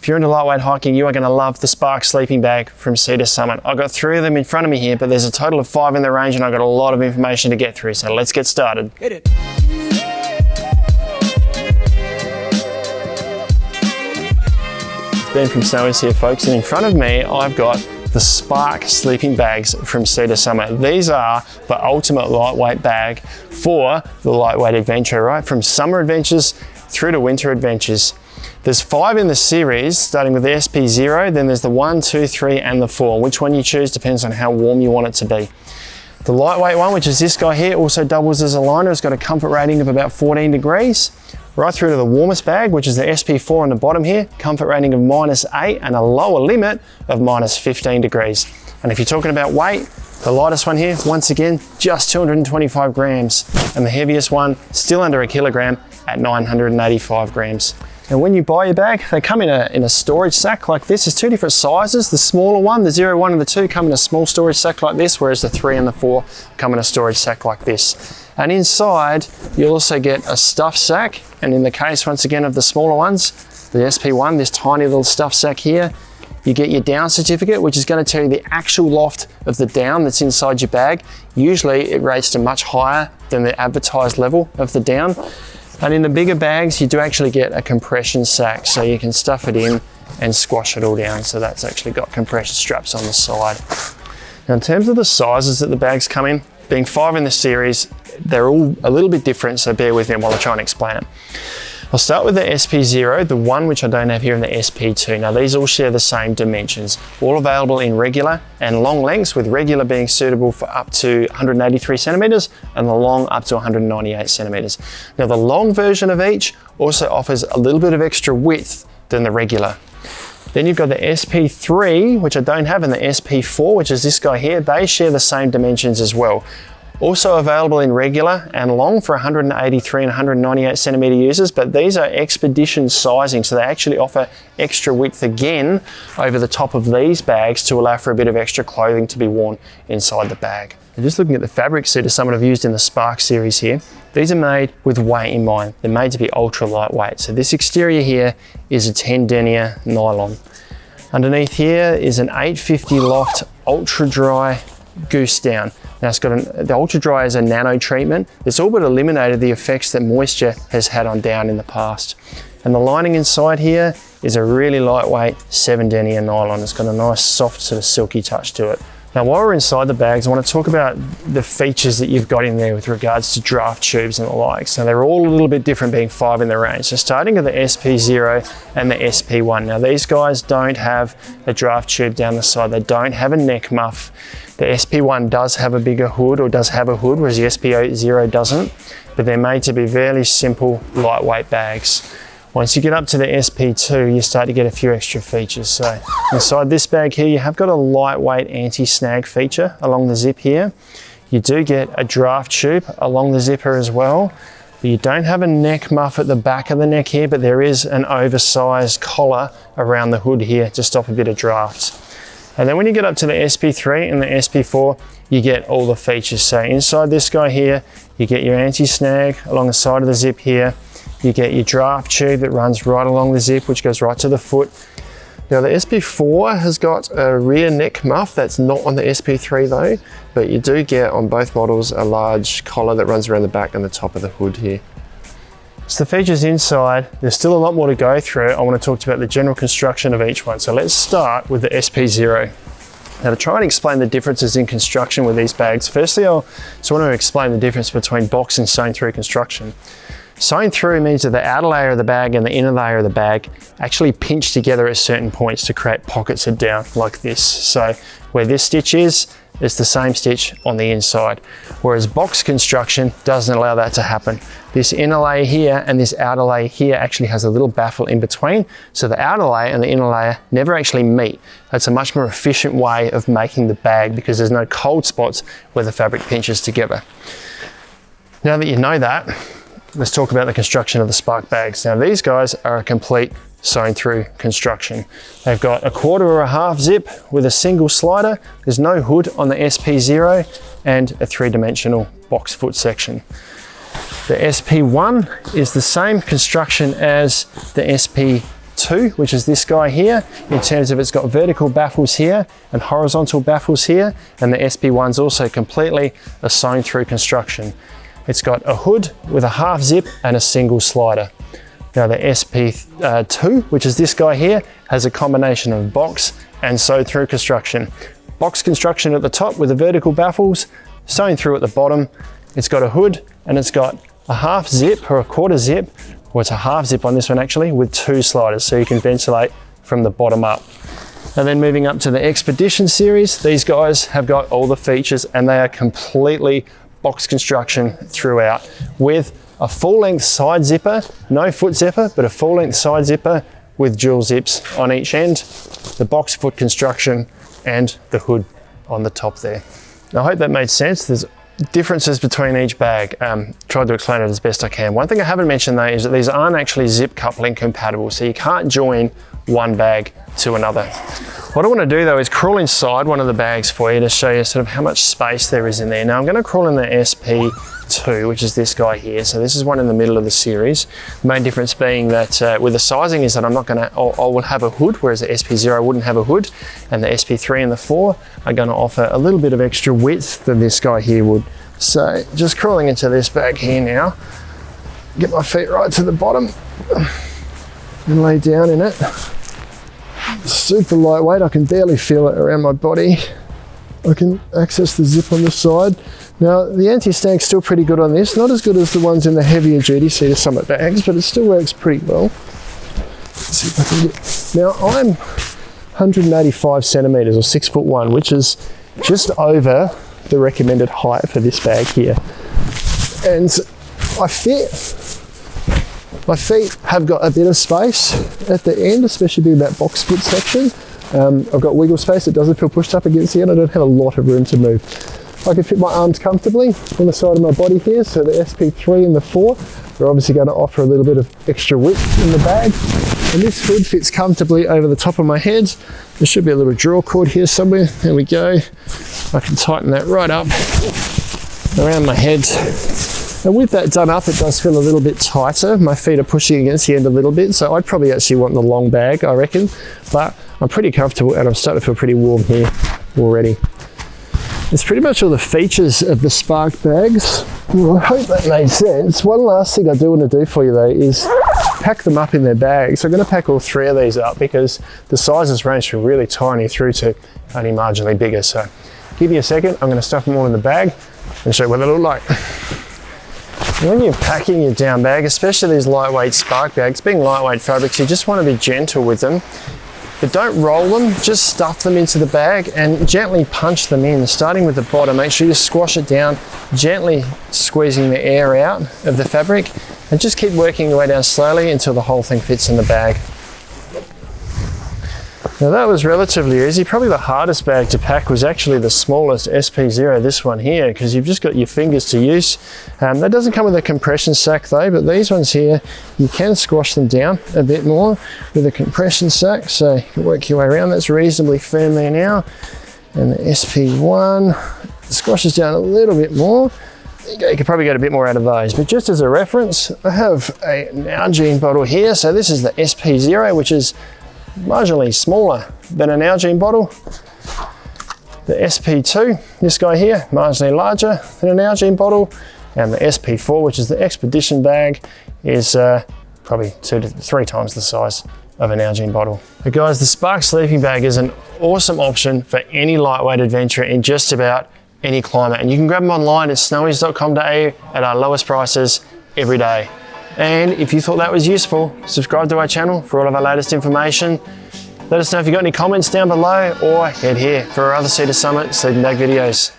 If you're into lightweight hiking, you are going to love the Spark sleeping bag from Sea to Summit. I've got 3 of them in front of me here, but there's a total of 5 in the range and I've got a lot of information to get through, so let's get started. Hit it. Ben from Snowies here, folks, and in front of me I've got the Spark sleeping bags from Sea to Summit. These are the ultimate lightweight bag for the lightweight adventure, right? From summer adventures through to winter adventures. There's 5 in the series, starting with the SP0, then there's the 1, 2, 3, and the 4. Which one you choose depends on how warm you want it to be. The lightweight one, which is this guy here, also doubles as a liner. It's got a comfort rating of about 14 degrees. Right through to the warmest bag, which is the SP4 on the bottom here, comfort rating of -8 and a lower limit of -15 degrees. And if you're talking about weight, the lightest one here, once again, just 225 grams. And the heaviest one, still under a kilogram at 985 grams. And when you buy your bag, they come in a storage sack like this. There's 2 different sizes. The smaller one, the 0, 1 and the 2 come in a small storage sack like this, whereas the 3 and the 4 come in a storage sack like this. And inside, you'll also get a stuff sack. And in the case, once again, of the smaller ones, the SP1, this tiny little stuff sack here, you get your down certificate, which is going to tell you the actual loft of the down that's inside your bag. Usually it rates to much higher than the advertised level of the down. And in the bigger bags, you do actually get a compression sack, so you can stuff it in and squash it all down. So that's actually got compression straps on the side. Now, in terms of the sizes that the bags come in, being 5 in the series, they're all a little bit different, so bear with me while I try and explain it. I'll start with the SP0, the one which I don't have here, in the SP2. Now, these all share the same dimensions, all available in regular and long lengths, with regular being suitable for up to 183 centimeters and the long up to 198 centimeters. Now, the long version of each also offers a little bit of extra width than the regular. Then you've got the SP3, which I don't have, and the SP4, which is this guy here. They share the same dimensions as well. Also available in regular and long for 183 and 198 centimeter users, but these are expedition sizing, so they actually offer extra width again over the top of these bags to allow for a bit of extra clothing to be worn inside the bag. And just looking at the fabrics here, some I've used in the Spark series here, these are made with weight in mind. They're made to be ultra lightweight. So this exterior here is a 10 denier nylon. Underneath here is an 850 loft ultra dry goose down. Now it's got the ultra dry is a nano treatment. It's all but eliminated the effects that moisture has had on down in the past. And the lining inside here is a really lightweight 7 denier nylon. It's got a nice soft sort of silky touch to it. Now, while we're inside the bags, I want to talk about the features that you've got in there with regards to draft tubes and the likes. Now, they're all a little bit different, being 5 in the range. So starting with the SP0 and the SP1. Now, these guys don't have a draft tube down the side. They don't have a neck muff. The SP1 does have a bigger hood, or does have a hood, whereas the SP0 doesn't. But they're made to be fairly simple, lightweight bags. Once you get up to the SP2, you start to get a few extra features. So inside this bag here, you have got a lightweight anti-snag feature along the zip here. You do get a draft tube along the zipper as well. You don't have a neck muff at the back of the neck here, but there is an oversized collar around the hood here to stop a bit of draft. And then when you get up to the SP3 and the SP4, you get all the features. So inside this guy here, you get your anti-snag along the side of the zip here. You get your draft tube that runs right along the zip, which goes right to the foot. Now the SP4 has got a rear neck muff that's not on the SP3 though, but you do get on both models a large collar that runs around the back and the top of the hood here. So the features inside, there's still a lot more to go through. I want to talk about the general construction of each one. So let's start with the SP0. Now, to try and explain the differences in construction with these bags, firstly I just want to explain the difference between box and sewn through construction. Sewn through means that the outer layer of the bag and the inner layer of the bag actually pinch together at certain points to create pockets of down like this. So where this stitch is, it's the same stitch on the inside. Whereas box construction doesn't allow that to happen. This inner layer here and this outer layer here actually has a little baffle in between. So the outer layer and the inner layer never actually meet. That's a much more efficient way of making the bag because there's no cold spots where the fabric pinches together. Now that you know that, let's talk about the construction of the Spark bags. Now these guys are a complete sewn through construction. They've got a 1/4 or a 1/2 zip with a single slider. There's no hood on the SP0 and a 3-dimensional box foot section. The SP1 is the same construction as the SP 2, which is this guy here, in terms of it's got vertical baffles here and horizontal baffles here, and the SP1's also completely a sewn through construction. It's got a hood with a half zip and a single slider. Now the SP2, which is this guy here, has a combination of box and sewn through construction. Box construction at the top with the vertical baffles, sewn through at the bottom. It's got a hood and it's got a half zip or a quarter zip, or it's a half zip on this one actually, with 2 sliders so you can ventilate from the bottom up. And then moving up to the Expedition series, these guys have got all the features and they are completely box construction throughout, with a full length side zipper, no foot zipper, but a full length side zipper with dual zips on each end, the box foot construction and the hood on the top there. Now, I hope that made sense. There's differences between each bag. Tried to explain it as best I can. One thing I haven't mentioned though is that these aren't actually zip coupling compatible, so you can't join one bag to another. What I want to do though is crawl inside one of the bags for you to show you sort of how much space there is in there. Now I'm going to crawl in the SP2, which is this guy here. So this is one in the middle of the series. The main difference being that with the sizing is that I'm not going to, I will have a hood, whereas the SP0 wouldn't have a hood, and the SP3 and the 4 are going to offer a little bit of extra width than this guy here would. So just crawling into this bag here now, get my feet right to the bottom and lay down in it. Super lightweight, I can barely feel it around my body. I can access the zip on the side. Now the anti-stank's still pretty good on this, not as good as the ones in the heavier duty Cedar Summit bags, but it still works pretty well. Let's see if I can get... Now I'm 185 centimeters or 6'1", which is just over the recommended height for this bag here. And my feet have got a bit of space at the end, especially in that box foot section. I've got wiggle space, it doesn't feel pushed up against the end. I don't have a lot of room to move. I can fit my arms comfortably on the side of my body here, so the SP3 and the 4 are obviously going to offer a little bit of extra width in the bag. And this hood fits comfortably over the top of my head. There should be a little draw cord here somewhere. There we go. I can tighten that right up around my head. And with that done up, it does feel a little bit tighter. My feet are pushing against the end a little bit, so I'd probably actually want the long bag, I reckon. But I'm pretty comfortable and I'm starting to feel pretty warm here already. That's pretty much all the features of the Spark bags. Well, I hope that made sense. One last thing I do want to do for you though is pack them up in their bags. So I'm going to pack all 3 of these up because the sizes range from really tiny through to only marginally bigger. So give me a second, I'm going to stuff them all in the bag and show you what they look like. When you're packing your down bag, especially these lightweight Spark bags, being lightweight fabrics, you just want to be gentle with them. But don't roll them, just stuff them into the bag and gently punch them in, starting with the bottom. Make sure you squash it down, gently squeezing the air out of the fabric, and just keep working your way down slowly until the whole thing fits in the bag. Now that was relatively easy. Probably the hardest bag to pack was actually the smallest SP0, this one here, because you've just got your fingers to use. That doesn't come with a compression sack though, but these ones here, you can squash them down a bit more with a compression sack, so you can work your way around. That's reasonably firm there now. And the SP1 squashes down a little bit more. There you go, you could probably get a bit more out of those. But just as a reference, I have a Nalgene bottle here. So this is the SP0, which is marginally smaller than a Nalgene bottle. The SP2, this guy here, marginally larger than a Nalgene bottle. And the SP4, which is the Expedition bag, is probably 2 to 3 times the size of a Nalgene bottle. But guys, the Spark sleeping bag is an awesome option for any lightweight adventure in just about any climate. And you can grab them online at snowies.com.au at our lowest prices every day. And if you thought that was useful, subscribe to our channel for all of our latest information. Let us know if you've got any comments down below, or head here for our other Cedar Summit sleeping bag videos.